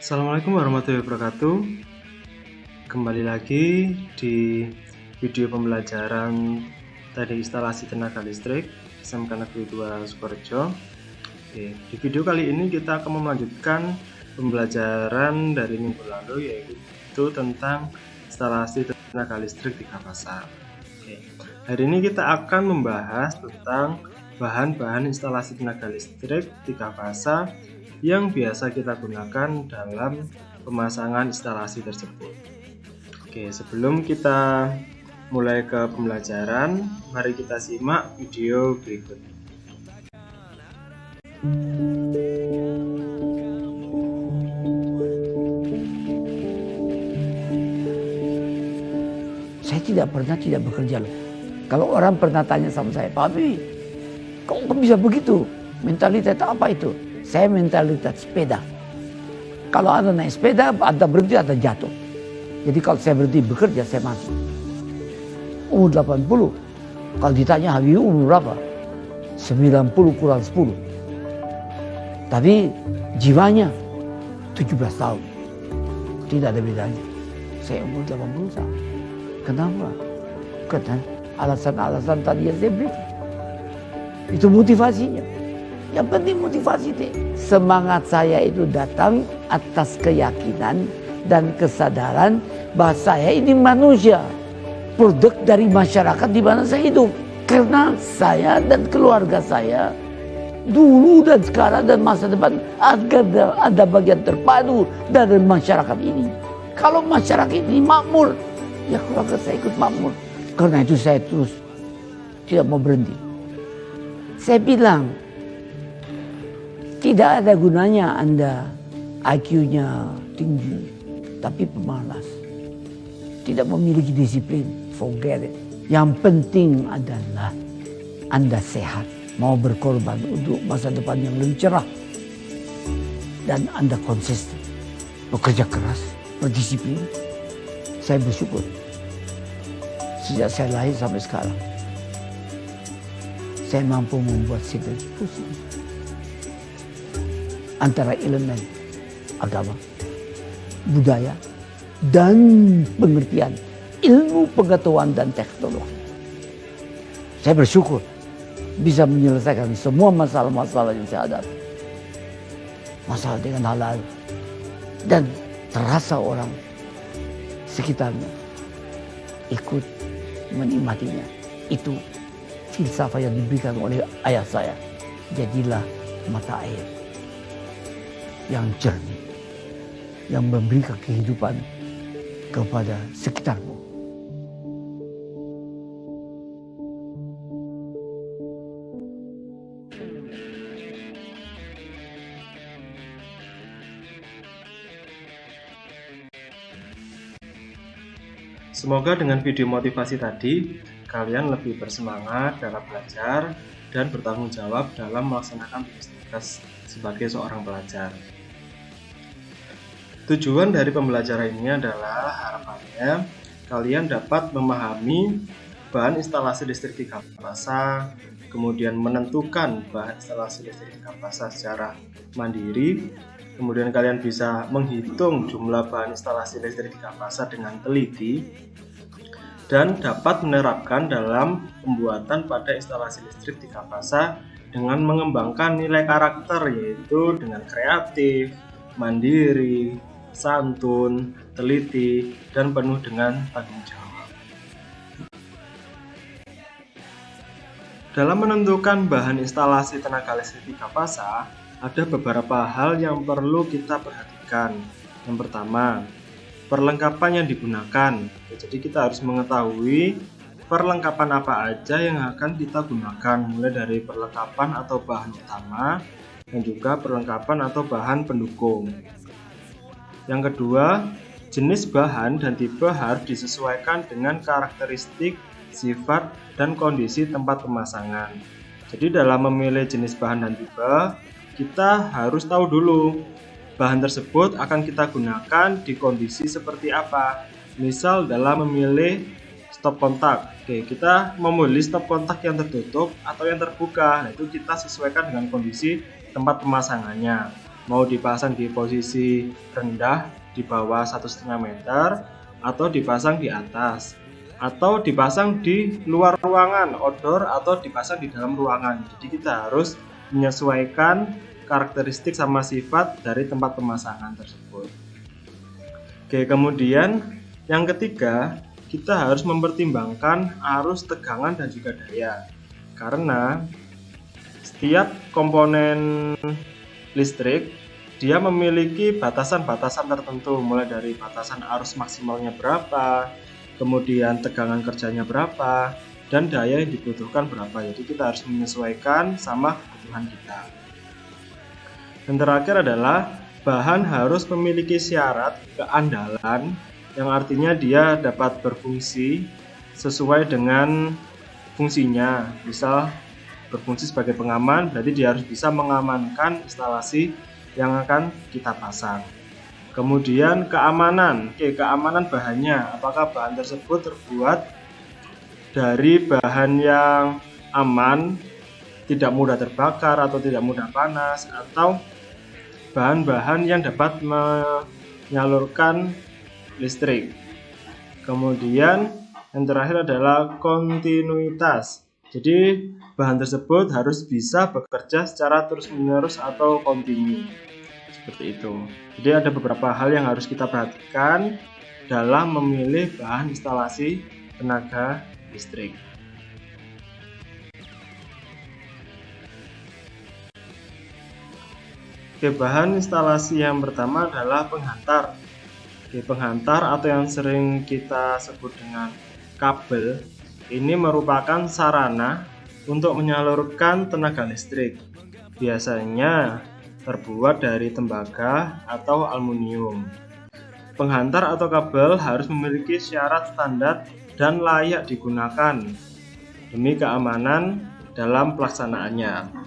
Assalamualaikum warahmatullahi wabarakatuh. Kembali lagi di video pembelajaran teknik instalasi tenaga listrik SMK Negeri 2 Sukorejo. Di video kali ini kita akan melanjutkan pembelajaran dari minggu lalu, yaitu tentang instalasi tenaga listrik 3 fasa. Hari ini kita akan membahas tentang bahan-bahan instalasi tenaga listrik 3 fasa yang biasa kita gunakan dalam pemasangan instalasi tersebut. Sebelum kita mulai ke pembelajaran, mari kita simak video berikut. Saya tidak pernah tidak bekerja loh. Kalau orang pernah tanya sama saya, Pak Abi, kok bisa begitu? Mentalitas apa itu? Saya mentalitas sepeda. Kalau Anda naik sepeda, Anda berhenti, Anda jatuh. Jadi kalau saya berhenti bekerja, saya mati. Umur 80. Kalau ditanya Habibie umur berapa? 90 kurang 10. Tapi jiwanya 17 tahun. Tidak ada bedanya. Saya umur 80 tahun. Kenapa? Karena alasan-alasan tadi yang saya beri. Itu motivasinya. Yang penting motivasi deh. Semangat saya itu datang atas keyakinan dan kesadaran bahwa saya ini manusia, produk dari masyarakat di mana saya hidup. Karena saya dan keluarga saya dulu dan sekarang dan masa depan agar ada bagian terpadu dari masyarakat ini. Kalau masyarakat ini makmur, ya keluarga saya ikut makmur. Karena itu saya terus tidak mau berhenti. Saya bilang, tidak ada gunanya Anda IQ-nya tinggi, tapi pemalas. Tidak memiliki disiplin, forget it. Yang penting adalah Anda sehat, mau berkorban untuk masa depan yang lebih cerah. Dan Anda konsisten, bekerja keras, berdisiplin. Saya bersyukur. Sejak saya lahir sampai sekarang, saya mampu membuat sinergi positif antara elemen agama, budaya, dan pengertian ilmu pengetahuan dan teknologi. Saya bersyukur bisa menyelesaikan semua masalah-masalah yang saya hadapi. Masalah dengan halal. Dan terasa orang sekitarnya ikut menikmatinya. Itu filsafat yang diberikan oleh ayah saya. Jadilah mata air yang jernih, yang memberikan kehidupan kepada sekitarmu. Semoga dengan video motivasi tadi, kalian lebih bersemangat dalam belajar dan bertanggung jawab dalam melaksanakan tugas sebagai seorang pelajar. Tujuan dari pembelajaran ini adalah harapannya kalian dapat memahami bahan instalasi listrik 3 fasa, kemudian menentukan bahan instalasi listrik 3 fasa secara mandiri, kemudian kalian bisa menghitung jumlah bahan instalasi listrik 3 fasa dengan teliti, dan dapat menerapkan dalam pembuatan pada instalasi listrik 3 fasa dengan mengembangkan nilai karakter, yaitu dengan kreatif, mandiri, santun, teliti, dan penuh dengan tanggung jawab. Dalam menentukan bahan instalasi tenaga listrik 3 fasa, ada beberapa hal yang perlu kita perhatikan. Yang pertama, perlengkapan yang digunakan. Jadi kita harus mengetahui perlengkapan apa aja yang akan kita gunakan, mulai dari perlengkapan atau bahan utama dan juga perlengkapan atau bahan pendukung. Yang kedua, jenis bahan dan tipe harus disesuaikan dengan karakteristik, sifat, dan kondisi tempat pemasangan. Jadi dalam memilih jenis bahan dan tipe, kita harus tahu dulu bahan tersebut akan kita gunakan di kondisi seperti apa. Misal dalam memilih stop kontak, kita memilih stop kontak yang tertutup atau yang terbuka. Itu kita sesuaikan dengan kondisi tempat pemasangannya. mau dipasang di posisi rendah di bawah 1,5 meter, atau dipasang di atas, atau dipasang di luar ruangan outdoor, atau dipasang di dalam ruangan. Jadi kita harus menyesuaikan karakteristik sama sifat dari tempat pemasangan tersebut. Oke, kemudian yang ketiga, kita harus mempertimbangkan arus, tegangan, dan juga daya. Karena setiap komponen listrik dia memiliki batasan-batasan tertentu, mulai dari batasan arus maksimalnya berapa, kemudian tegangan kerjanya berapa, dan daya yang dibutuhkan berapa. Jadi kita harus menyesuaikan sama kebutuhan kita. Dan terakhir adalah bahan harus memiliki syarat keandalan, yang artinya dia dapat berfungsi sesuai dengan fungsinya. Misal berfungsi sebagai pengaman, berarti dia harus bisa mengamankan instalasi yang akan kita pasang. Kemudian keamanan. Keamanan bahannya, apakah bahan tersebut terbuat dari bahan yang aman, tidak mudah terbakar atau tidak mudah panas, atau bahan-bahan yang dapat menyalurkan listrik. Kemudian yang terakhir adalah kontinuitas. Jadi bahan tersebut harus bisa bekerja secara terus-menerus atau kontinu. Seperti itu. Jadi ada beberapa hal yang harus kita perhatikan dalam memilih bahan instalasi tenaga listrik. Bahan instalasi yang pertama adalah penghantar. Penghantar atau yang sering kita sebut dengan kabel, ini merupakan sarana untuk menyalurkan tenaga listrik. Biasanya terbuat dari tembaga atau aluminium. Penghantar atau kabel harus memiliki syarat standar dan layak digunakan demi keamanan dalam pelaksanaannya.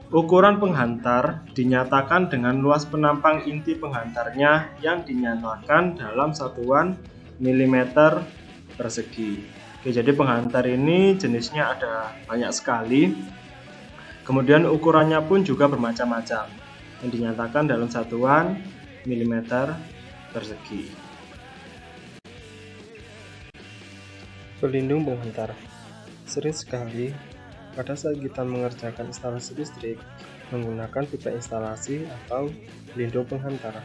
Ukuran penghantar dinyatakan dengan luas penampang inti penghantarnya yang dinyatakan dalam satuan milimeter persegi. Jadi penghantar ini jenisnya ada banyak sekali. Kemudian ukurannya pun juga bermacam-macam yang dinyatakan dalam satuan milimeter persegi. Pelindung penghantar. Sering sekali pada saat kita mengerjakan instalasi listrik menggunakan pipa instalasi atau pelindung penghantar.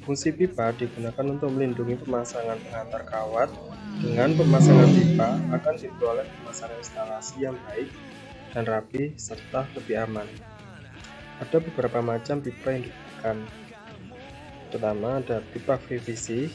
Fungsi pipa digunakan untuk melindungi pemasangan penghantar kawat. Dengan pemasangan pipa akan diperoleh pemasangan instalasi yang baik dan rapi serta lebih aman. Ada beberapa macam pipa yang digunakan. Pertama ada pipa PVC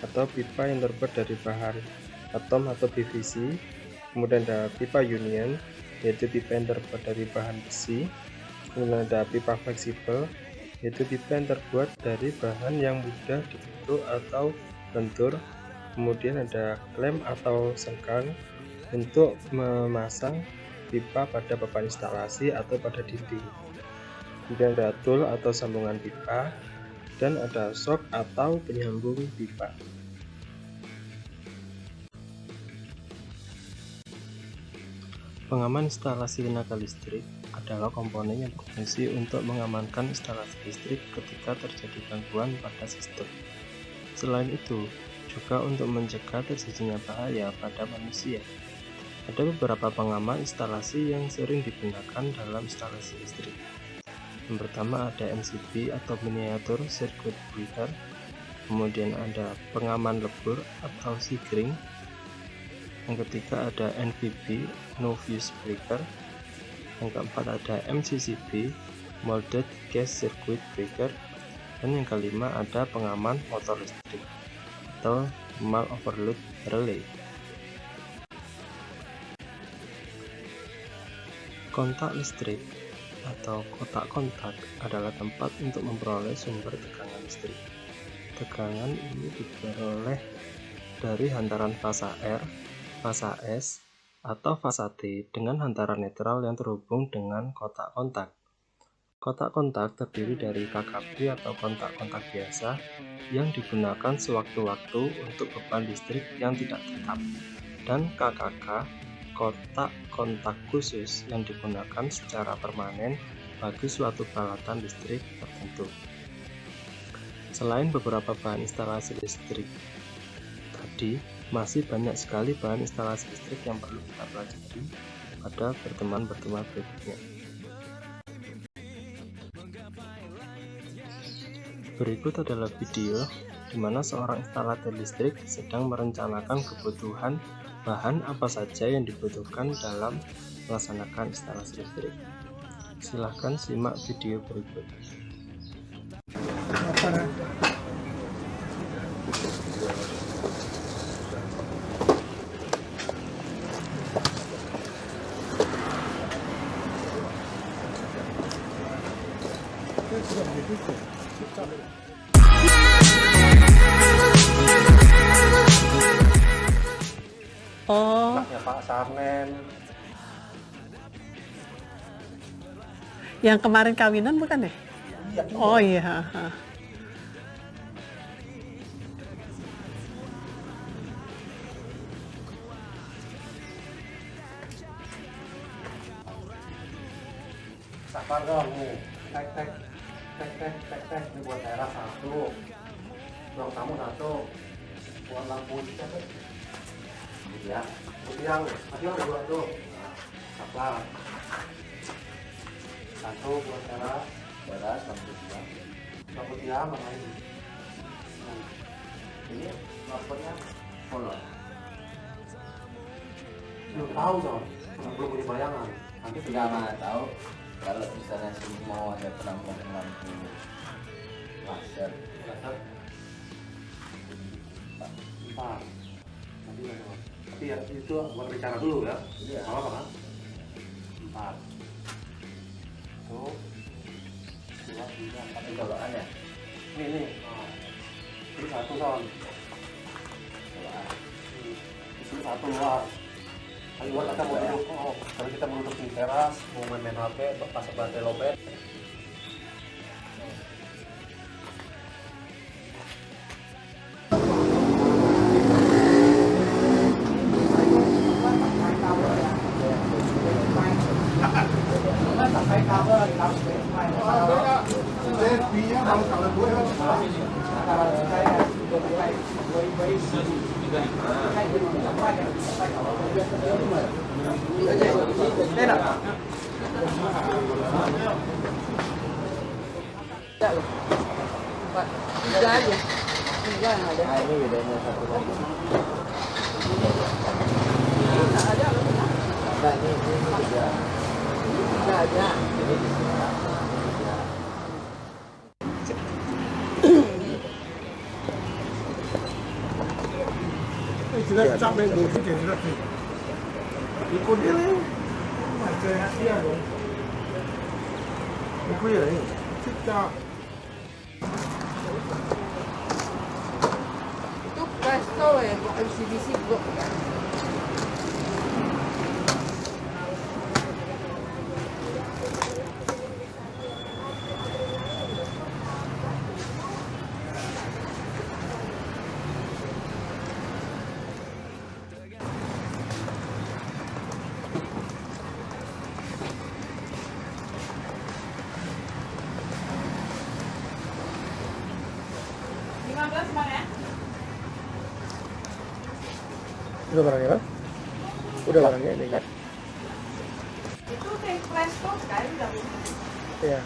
atau pipa yang terbuat dari bahan atom atau PVC. Kemudian ada pipa union, yaitu pipa yang terbuat dari bahan besi. Kemudian ada pipa fleksibel, yaitu pipa yang terbuat dari bahan yang mudah dibentuk atau lentur. Kemudian ada klem atau sengkang untuk memasang pipa pada papan instalasi atau pada dinding. Kemudian ada tool atau sambungan pipa, dan ada shock atau penyambung pipa. Pengaman instalasi tenaga listrik adalah komponen yang berfungsi untuk mengamankan instalasi listrik ketika terjadi gangguan pada sistem. Selain itu, juga untuk mencegah terjadinya bahaya pada manusia. Ada beberapa pengaman instalasi yang sering digunakan dalam instalasi listrik. Yang pertama ada MCB atau Miniature Circuit Breaker. Kemudian ada pengaman lebur atau Sigring. Yang ketiga ada NVB, No Fuse Breaker. Yang keempat ada MCCB, Molded Gas Circuit Breaker. Dan yang kelima ada pengaman motor listrik atau Mal Overload Relay. Kontak listrik atau kotak kontak adalah tempat untuk memperoleh sumber tegangan listrik. Tegangan ini diperoleh dari hantaran fasa R, fasa S, atau fasa T dengan hantaran netral yang terhubung dengan kotak kontak. Kotak kontak terdiri dari KKP atau kontak-kontak biasa yang digunakan sewaktu-waktu untuk beban listrik yang tidak tetap, dan KKK, kotak kontak khusus yang digunakan secara permanen bagi suatu peralatan listrik tertentu. Selain beberapa bahan instalasi listrik tadi, masih banyak sekali bahan instalasi listrik yang perlu kita pelajari pada pertemuan-pertemuan berikutnya. Berikut adalah video di mana seorang instalator listrik sedang merencanakan kebutuhan bahan apa saja yang dibutuhkan dalam melaksanakan instalasi listrik. Silahkan simak video berikut. Oh, Anaknya Pak Sarnen. yang kemarin kawinan bukan ya? Oh iya. Sabar dong nih, tek ini buat daerah satu, ruang tamu satu, buat lampu satu, ya, yang dua tuh, sabar, satu buat daerah lampu tiang mana ini lampunya pola, belum tahu dong, belum punya bayangan, nanti Nggak mana tahu kalau misalnya sini mau ada penambahan lampu laser empat, nanti ada. Tapi ya itu buat bicara dulu ya, Iya. apa kan? Empat, tuh, dua, tiga, empat. tapi kalau ada Ini, ini satu son, ini satu luar. Kalau luar kita mau duduk, kalau kita mau duduk di teras, mau main HP, pasang baterai lobet. nah ini bedanya satu lagi nah ini juga ini di sini Itu presto ya, bukan LCD kok. Udah barangnya kan? Udah barangnya ini kan? Itu kayak presto sekali udah. Iya.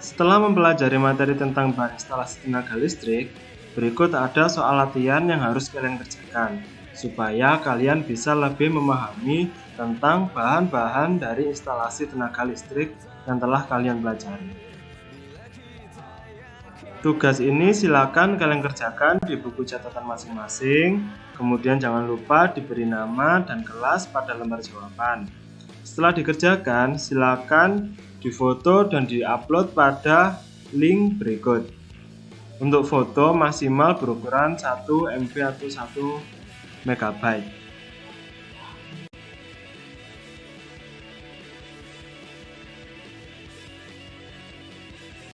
Setelah mempelajari materi tentang bahan instalasi tenaga listrik, berikut ada soal latihan yang harus kalian kerjakan, supaya kalian bisa lebih memahami tentang bahan-bahan dari instalasi tenaga listrik yang telah kalian pelajari. Tugas ini silakan kalian kerjakan di buku catatan masing-masing. Kemudian jangan lupa diberi nama dan kelas pada lembar jawaban. Setelah dikerjakan, silakan difoto dan diupload pada link berikut. Untuk foto maksimal berukuran 1 MB atau 1 MB.